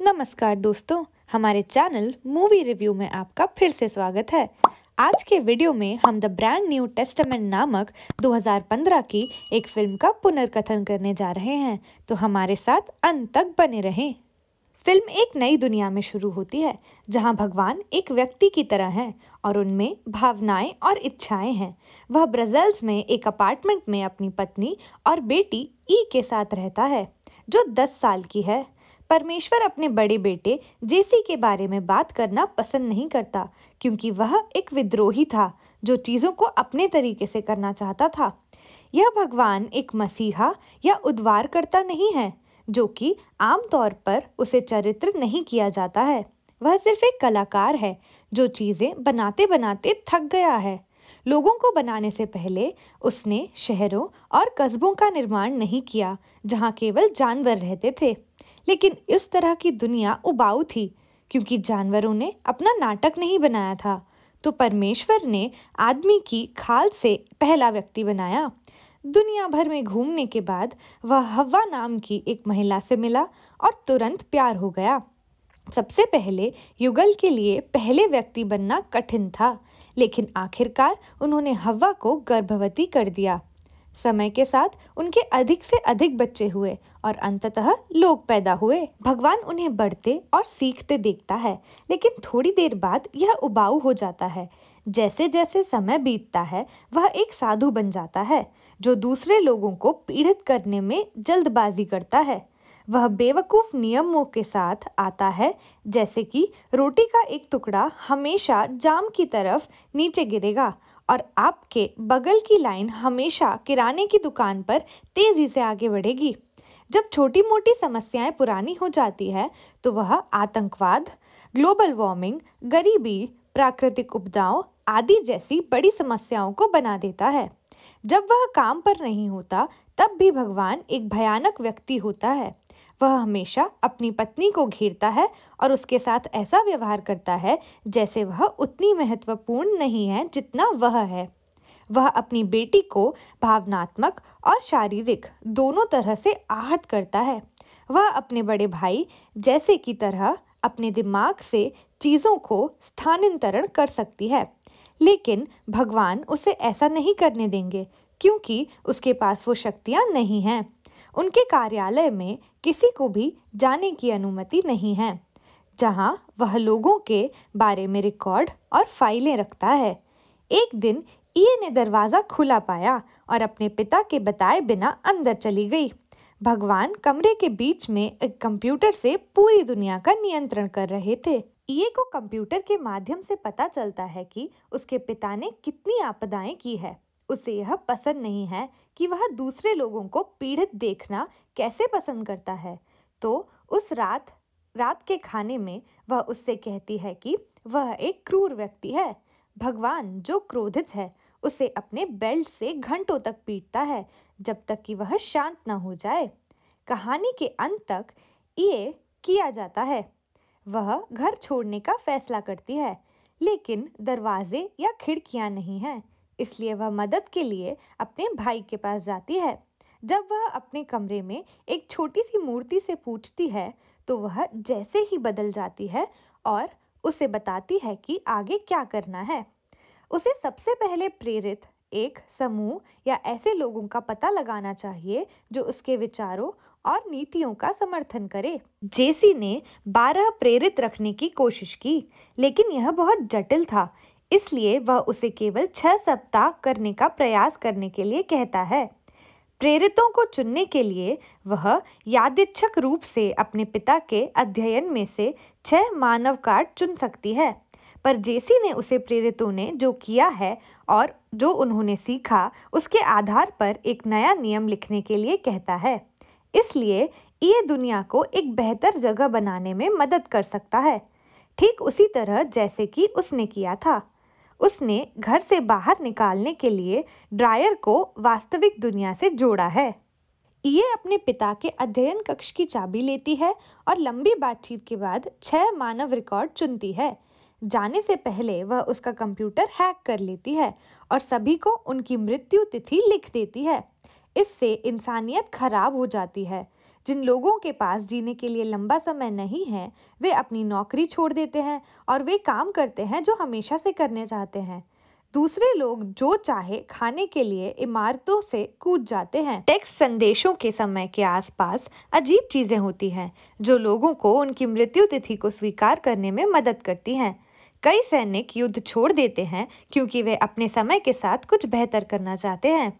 नमस्कार दोस्तों, हमारे चैनल मूवी रिव्यू में आपका फिर से स्वागत है। आज के वीडियो में हम द ब्रांड न्यू टेस्टामेंट नामक 2015 की एक फिल्म का पुनर्कथन करने जा रहे हैं, तो हमारे साथ अंत तक बने रहें। फिल्म एक नई दुनिया में शुरू होती है जहां भगवान एक व्यक्ति की तरह हैं और उनमें भावनाएं और इच्छाएं हैं। वह ब्रसेल्स में एक अपार्टमेंट में अपनी पत्नी और बेटी ई के साथ रहता है, जो 10 साल की है। परमेश्वर अपने बड़े बेटे जेसी के बारे में बात करना पसंद नहीं करता, क्योंकि वह एक विद्रोही था जो चीज़ों को अपने तरीके से करना चाहता था। यह भगवान एक मसीहा या उद्धारकर्ता नहीं है, जो कि आमतौर पर उसे चरित्र नहीं किया जाता है। वह सिर्फ एक कलाकार है जो चीज़ें बनाते बनाते थक गया है। लोगों को बनाने से पहले उसने शहरों और कस्बों का निर्माण नहीं किया जहाँ केवल जानवर रहते थे, लेकिन इस तरह की दुनिया उबाऊ थी क्योंकि जानवरों ने अपना नाटक नहीं बनाया था। तो परमेश्वर ने आदमी की खाल से पहला व्यक्ति बनाया। दुनिया भर में घूमने के बाद वह हव्वा नाम की एक महिला से मिला और तुरंत प्यार हो गया। सबसे पहले युगल के लिए पहले व्यक्ति बनना कठिन था, लेकिन आखिरकार उन्होंने हव्वा को गर्भवती कर दिया। समय के साथ उनके अधिक से अधिक बच्चे हुए और अंततः लोग पैदा हुए। भगवान उन्हें बढ़ते और सीखते देखता है, लेकिन थोड़ी देर बाद यह उबाऊ हो जाता है। जैसे जैसे समय बीतता है, वह एक साधु बन जाता है जो दूसरे लोगों को पीड़ित करने में जल्दबाजी करता है। वह बेवकूफ नियमों के साथ आता है, जैसे कि रोटी का एक टुकड़ा हमेशा जाम की तरफ नीचे गिरेगा और आपके बगल की लाइन हमेशा किराने की दुकान पर तेजी से आगे बढ़ेगी। जब छोटी मोटी समस्याएं पुरानी हो जाती है, तो वह आतंकवाद, ग्लोबल वार्मिंग, गरीबी, प्राकृतिक उपदाओं आदि जैसी बड़ी समस्याओं को बना देता है। जब वह काम पर नहीं होता, तब भी भगवान एक भयानक व्यक्ति होता है। वह हमेशा अपनी पत्नी को घेरता है और उसके साथ ऐसा व्यवहार करता है जैसे वह उतनी महत्वपूर्ण नहीं है जितना वह है। वह अपनी बेटी को भावनात्मक और शारीरिक दोनों तरह से आहत करता है। वह अपने बड़े भाई जैसे की तरह अपने दिमाग से चीज़ों को स्थानांतरण कर सकती है, लेकिन भगवान उसे ऐसा नहीं करने देंगे क्योंकि उसके पास वो शक्तियाँ नहीं हैं। उनके कार्यालय में किसी को भी जाने की अनुमति नहीं है, जहां वह लोगों के बारे में रिकॉर्ड और फाइलें रखता है। एक दिन ईए ने दरवाज़ा खुला पाया और अपने पिता के बताए बिना अंदर चली गई। भगवान कमरे के बीच में एक कंप्यूटर से पूरी दुनिया का नियंत्रण कर रहे थे। ईए को कंप्यूटर के माध्यम से पता चलता है कि उसके पिता ने कितनी आपदाएं की है। उसे यह पसंद नहीं है कि वह दूसरे लोगों को पीड़ित देखना कैसे पसंद करता है। तो उस रात के खाने में वह उससे कहती है कि वह एक क्रूर व्यक्ति है। भगवान, जो क्रोधित है, उसे अपने बेल्ट से घंटों तक पीटता है जब तक कि वह शांत न हो जाए। कहानी के अंत तक ये किया जाता है। वह घर छोड़ने का फैसला करती है, लेकिन दरवाजे या खिड़कियां नहीं हैं, इसलिए वह मदद के लिए अपने भाई के पास जाती है। जब वह अपने कमरे में एक छोटी सी मूर्ति से पूछती है, तो वह जैसे ही बदल जाती है और उसे बताती है कि आगे क्या करना है। उसे सबसे पहले प्रेरित एक समूह या ऐसे लोगों का पता लगाना चाहिए जो उसके विचारों और नीतियों का समर्थन करे। जेसी ने 12 प्रेरित रखने की कोशिश की, लेकिन यह बहुत जटिल था, इसलिए वह उसे केवल 6 सप्ताह करने का प्रयास करने के लिए कहता है। प्रेरितों को चुनने के लिए वह यादृच्छिक रूप से अपने पिता के अध्ययन में से 6 मानव कार्ड चुन सकती है, पर जेसी ने उसे प्रेरितों ने जो किया है और जो उन्होंने सीखा उसके आधार पर एक नया नियम लिखने के लिए कहता है। इसलिए ये दुनिया को एक बेहतर जगह बनाने में मदद कर सकता है, ठीक उसी तरह जैसे कि उसने किया था। उसने घर से बाहर निकालने के लिए ड्रायर को वास्तविक दुनिया से जोड़ा है। ये अपने पिता के अध्ययन कक्ष की चाबी लेती है और लंबी बातचीत के बाद 6 मानव रिकॉर्ड चुनती है। जाने से पहले वह उसका कंप्यूटर हैक कर लेती है और सभी को उनकी मृत्यु तिथि लिख देती है। इससे इंसानियत खराब हो जाती है। जिन लोगों के पास जीने के लिए लंबा समय नहीं है, वे अपनी नौकरी छोड़ देते हैं और वे काम करते हैं जो हमेशा से करने चाहते हैं। दूसरे लोग जो चाहे खाने के लिए इमारतों से कूद जाते हैं। टेक्स्ट संदेशों के समय के आसपास अजीब चीजें होती हैं जो लोगों को उनकी मृत्यु तिथि को स्वीकार करने में मदद करती हैं। कई सैनिक युद्ध छोड़ देते हैं क्योंकि वे अपने समय के साथ कुछ बेहतर करना चाहते हैं।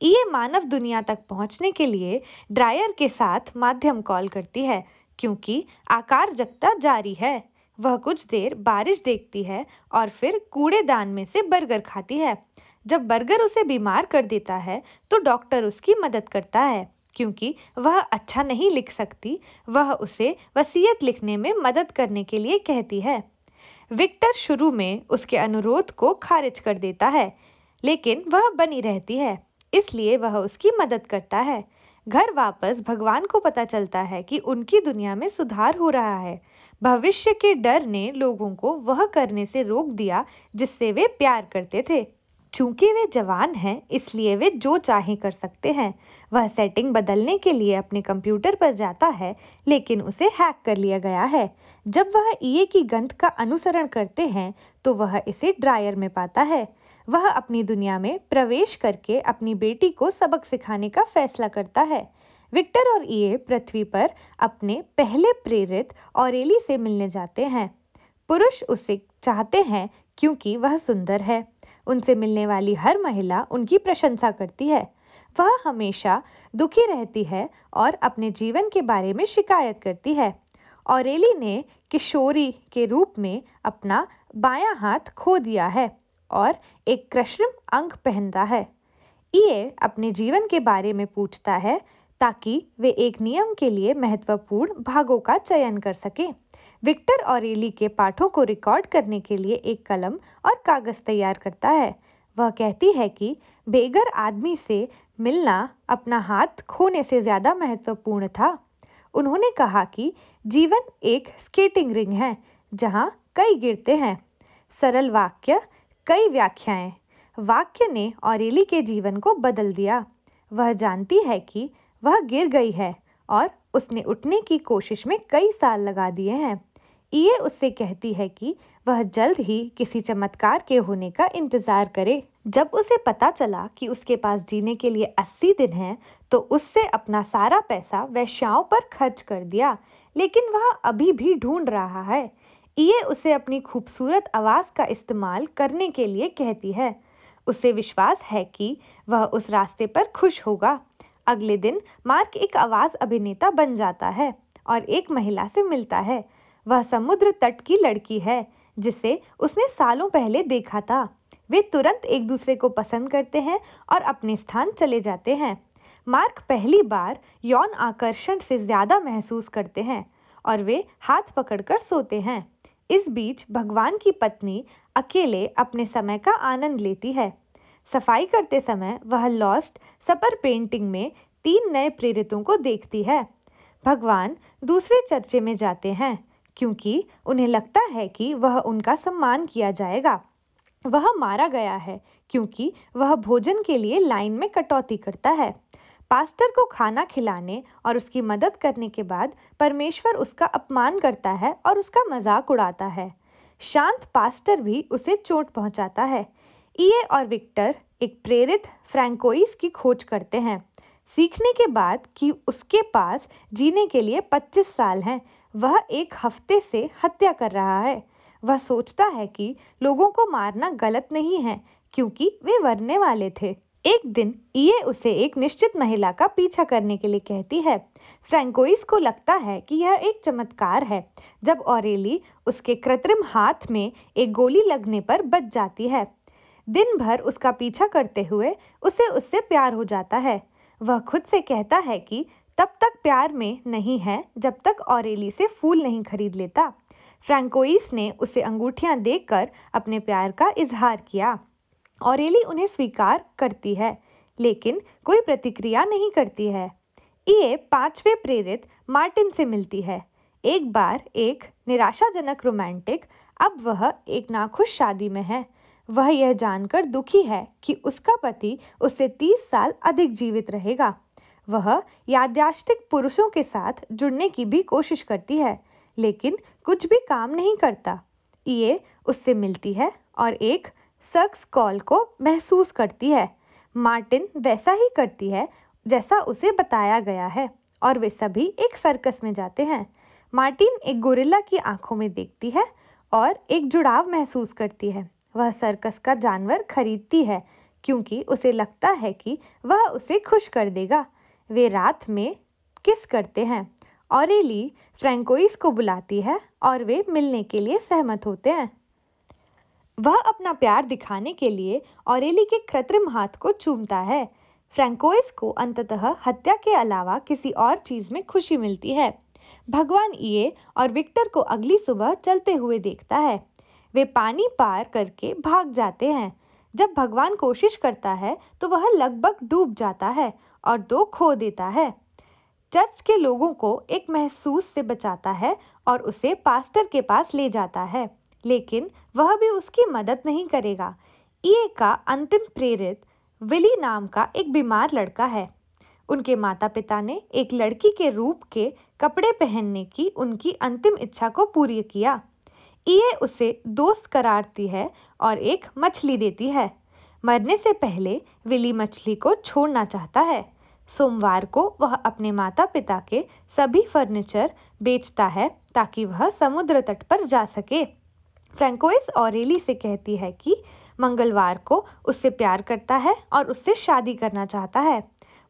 ये मानव दुनिया तक पहुंचने के लिए ड्रायर के साथ माध्यम कॉल करती है क्योंकि आकार जगता जारी है। वह कुछ देर बारिश देखती है और फिर कूड़ेदान में से बर्गर खाती है। जब बर्गर उसे बीमार कर देता है तो डॉक्टर उसकी मदद करता है क्योंकि वह अच्छा नहीं लिख सकती। वह उसे वसीयत लिखने में मदद करने के लिए कहती है। विक्टर शुरू में उसके अनुरोध को खारिज कर देता है, लेकिन वह बनी रहती है, इसलिए वह उसकी मदद करता है। घर वापस भगवान को पता चलता है कि उनकी दुनिया में सुधार हो रहा है। भविष्य के डर ने लोगों को वह करने से रोक दिया जिससे वे प्यार करते थे। चूंकि वे जवान हैं, इसलिए वे जो चाहे कर सकते हैं। वह सेटिंग बदलने के लिए अपने कंप्यूटर पर जाता है, लेकिन उसे हैक कर लिया गया है। जब वह ईए की गंध का अनुसरण करते हैं तो वह इसे ड्रायर में पाता है। वह अपनी दुनिया में प्रवेश करके अपनी बेटी को सबक सिखाने का फैसला करता है। विक्टर और ईए पृथ्वी पर अपने पहले प्रेरित ऑरेली से मिलने जाते हैं। पुरुष उसे चाहते हैं क्योंकि वह सुंदर है। उनसे मिलने वाली हर महिला उनकी प्रशंसा करती है। वह हमेशा दुखी रहती है और अपने जीवन के बारे में शिकायत करती है। ऑरेली ने किशोरी के रूप में अपना बायां हाथ खो दिया है और एक कृत्रिम अंग पहनता है। ईए अपने जीवन के बारे में पूछता है ताकि वे एक नियम के लिए महत्वपूर्ण भागों का चयन कर सकें। विक्टर ऑरेली के पाठों को रिकॉर्ड करने के लिए एक कलम और कागज तैयार करता है। वह कहती है कि बेघर आदमी से मिलना अपना हाथ खोने से ज्यादा महत्वपूर्ण था। उन्होंने कहा कि जीवन एक स्केटिंग रिंग है जहां कई गिरते हैं। सरल वाक्य, कई व्याख्याएं। वाक्य ने ऑरेली के जीवन को बदल दिया। वह जानती है कि वह गिर गई है और उसने उठने की कोशिश में कई साल लगा दिए हैं। ईए उससे कहती है कि वह जल्द ही किसी चमत्कार के होने का इंतजार करे। जब उसे पता चला कि उसके पास जीने के लिए 80 दिन हैं, तो उससे अपना सारा पैसा वेश्याओं पर खर्च कर दिया, लेकिन वह अभी भी ढूंढ रहा है। ईए उसे अपनी खूबसूरत आवाज का इस्तेमाल करने के लिए कहती है। उसे विश्वास है कि वह उस रास्ते पर खुश होगा। अगले दिन मार्क एक आवाज अभिनेता बन जाता है और एक महिला से मिलता है। वह समुद्र तट की लड़की है जिसे उसने सालों पहले देखा था। वे तुरंत एक दूसरे को पसंद करते हैं और अपने स्थान चले जाते हैं। मार्क पहली बार यौन आकर्षण से ज्यादा महसूस करते हैं और वे हाथ पकड़कर सोते हैं। इस बीच भगवान की पत्नी अकेले अपने समय का आनंद लेती है। सफाई करते समय वह लॉस्ट सपर पेंटिंग में 3 नए प्रेरितों को देखती है। भगवान दूसरे चर्चे में जाते हैं क्योंकि उन्हें लगता है कि वह उनका सम्मान किया जाएगा। वह मारा गया है क्योंकि वह भोजन के लिए लाइन में कटौती करता है। पास्टर को खाना खिलाने और उसकी मदद करने के बाद परमेश्वर उसका अपमान करता है और उसका मजाक उड़ाता है। शांत पास्टर भी उसे चोट पहुंचाता है। ईए और विक्टर एक प्रेरित फ्रैंकोइस की खोज करते हैं। सीखने के बाद कि उसके पास जीने के लिए 25 साल हैं, वह एक हफ्ते से हत्या कर रहा है। वह सोचता है कि लोगों को मारना गलत नहीं है क्योंकि वे मरने वाले थे। एक दिन ईए उसे एक निश्चित महिला का पीछा करने के लिए कहती है। फ्रैंकोइस को लगता है कि यह एक चमत्कार है जब ऑरेली उसके कृत्रिम हाथ में एक गोली लगने पर बच जाती है। दिन भर उसका पीछा करते हुए उसे उससे प्यार हो जाता है। वह खुद से कहता है कि तब तक प्यार में नहीं है जब तक ऑरेली से फूल नहीं खरीद लेता। फ्रैंकोइस ने उसे अंगूठियां देकर अपने प्यार का इजहार किया। ऑरेली उन्हें स्वीकार करती है, लेकिन कोई प्रतिक्रिया नहीं करती है। ईए 5वें प्रेरित मार्टिन से मिलती है। एक बार एक निराशाजनक रोमांटिक, अब वह एक नाखुश शादी में है। वह यह जानकर दुखी है कि उसका पति उससे 30 साल अधिक जीवित रहेगा। वह याददाश्तिक पुरुषों के साथ जुड़ने की भी कोशिश करती है, लेकिन कुछ भी काम नहीं करता। ये उससे मिलती है और एक सक्स कॉल को महसूस करती है। मार्टिन वैसा ही करती है जैसा उसे बताया गया है और वे सभी एक सर्कस में जाते हैं। मार्टिन एक गोरिल्ला की आंखों में देखती है और एक जुड़ाव महसूस करती है। वह सर्कस का जानवर खरीदती है क्योंकि उसे लगता है कि वह उसे खुश कर देगा। वे रात में किस करते हैं। ऑरेली फ्रैंकोइस को बुलाती है और वे मिलने के लिए सहमत होते हैं। वह अपना प्यार दिखाने के लिए ऑरेली के कृत्रिम हाथ को चूमता है। फ्रैंकोइस को अंततः हत्या के अलावा किसी और चीज में खुशी मिलती है। भगवान ईए और विक्टर को अगली सुबह चलते हुए देखता है। वे पानी पार करके भाग जाते हैं। जब भगवान कोशिश करता है तो वह लगभग डूब जाता है और 2 खो देता है। चर्च के लोगों को एक महसूस से बचाता है और उसे पास्टर के पास ले जाता है, लेकिन वह भी उसकी मदद नहीं करेगा। ईए का अंतिम प्रेरित विली नाम का एक बीमार लड़का है। उनके माता पिता ने एक लड़की के रूप के कपड़े पहनने की उनकी अंतिम इच्छा को पूरी किया। ईए उसे दोस्त करारती है और एक मछली देती है। मरने से पहले विली मछली को छोड़ना चाहता है। सोमवार को वह अपने माता पिता के सभी फर्नीचर बेचता है ताकि वह समुद्र तट पर जा सके। फ्रैंकोइस ऑरेली से कहती है कि मंगलवार को उससे प्यार करता है और उससे शादी करना चाहता है।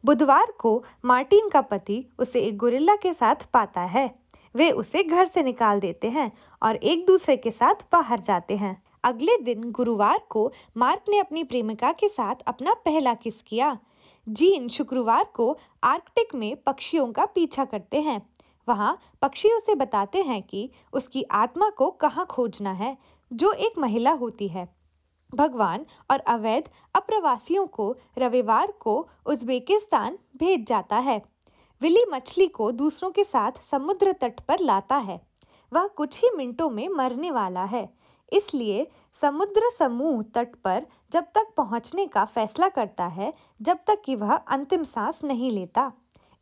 बुधवार को मार्टिन का पति उसे एक गोरिल्ला के साथ पाता है। वे उसे घर से निकाल देते हैं और एक दूसरे के साथ बाहर जाते हैं। अगले दिन गुरुवार को मार्क ने अपनी प्रेमिका के साथ अपना पहला किस किया। जीन शुक्रवार को आर्कटिक में पक्षियों का पीछा करते हैं। वहाँ पक्षी उसे बताते हैं कि उसकी आत्मा को कहाँ खोजना है, जो एक महिला होती है। भगवान और अवैध अप्रवासियों को रविवार को उज्बेकिस्तान भेज जाता है। विली मछली को दूसरों के साथ समुद्र तट पर लाता है। वह कुछ ही मिनटों में मरने वाला है, इसलिए समुद्र समूह तट पर जब तक पहुंचने का फैसला करता है जब तक कि वह अंतिम सांस नहीं लेता।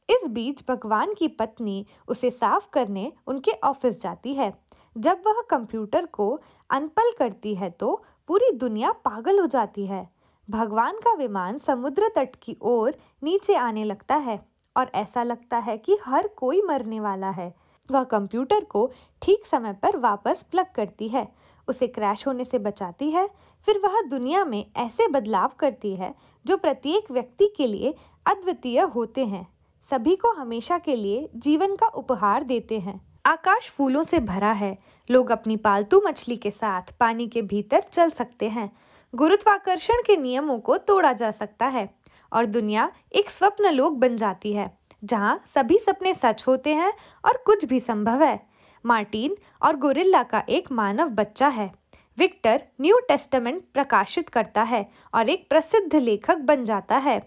इस बीच भगवान की पत्नी उसे साफ करने उनके ऑफिस जाती है। जब वह कंप्यूटर को अनपल करती है तो पूरी दुनिया पागल हो जाती है। भगवान का विमान समुद्र तट की ओर नीचे आने लगता है और ऐसा लगता है कि हर कोई मरने वाला है। वह कंप्यूटर को ठीक समय पर वापस प्लग करती है, उसे क्रैश होने से बचाती है। फिर वह दुनिया में ऐसे बदलाव करती है जो प्रत्येक व्यक्ति के लिए अद्वितीय होते हैं, सभी को हमेशा के लिए जीवन का उपहार देते हैं। आकाश फूलों से भरा है। लोग अपनी पालतू मछली के साथ पानी के भीतर चल सकते हैं। गुरुत्वाकर्षण के नियमों को तोड़ा जा सकता है और दुनिया एक स्वप्न लोक बन जाती है जहां सभी सपने सच होते हैं और कुछ भी संभव है। मार्टिन और गोरिल्ला का एक मानव बच्चा है। विक्टर न्यू टेस्टामेंट प्रकाशित करता है और एक प्रसिद्ध लेखक बन जाता है।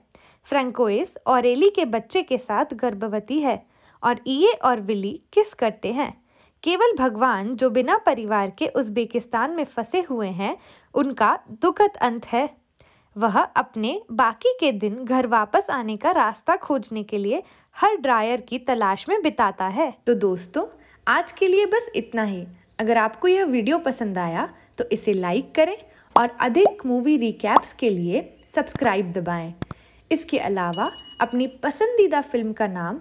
फ्रैंकोइस ऑरेली के बच्चे के साथ गर्भवती है और ईए और विली किस करते हैं। केवल भगवान, जो बिना परिवार के उज्बेकिस्तान में फंसे हुए हैं, उनका दुखद अंत है। वह अपने बाकी के दिन घर वापस आने का रास्ता खोजने के लिए हर ड्रायर की तलाश में बिताता है। तो दोस्तों, आज के लिए बस इतना ही। अगर आपको यह वीडियो पसंद आया तो इसे लाइक करें और अधिक मूवी रिकैप्स के लिए सब्सक्राइब दबाएं। इसके अलावा अपनी पसंदीदा फिल्म का नाम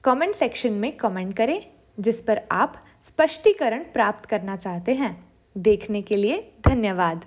कमेंट सेक्शन में कमेंट करें जिस पर आप स्पष्टीकरण प्राप्त करना चाहते हैं। देखने के लिए धन्यवाद।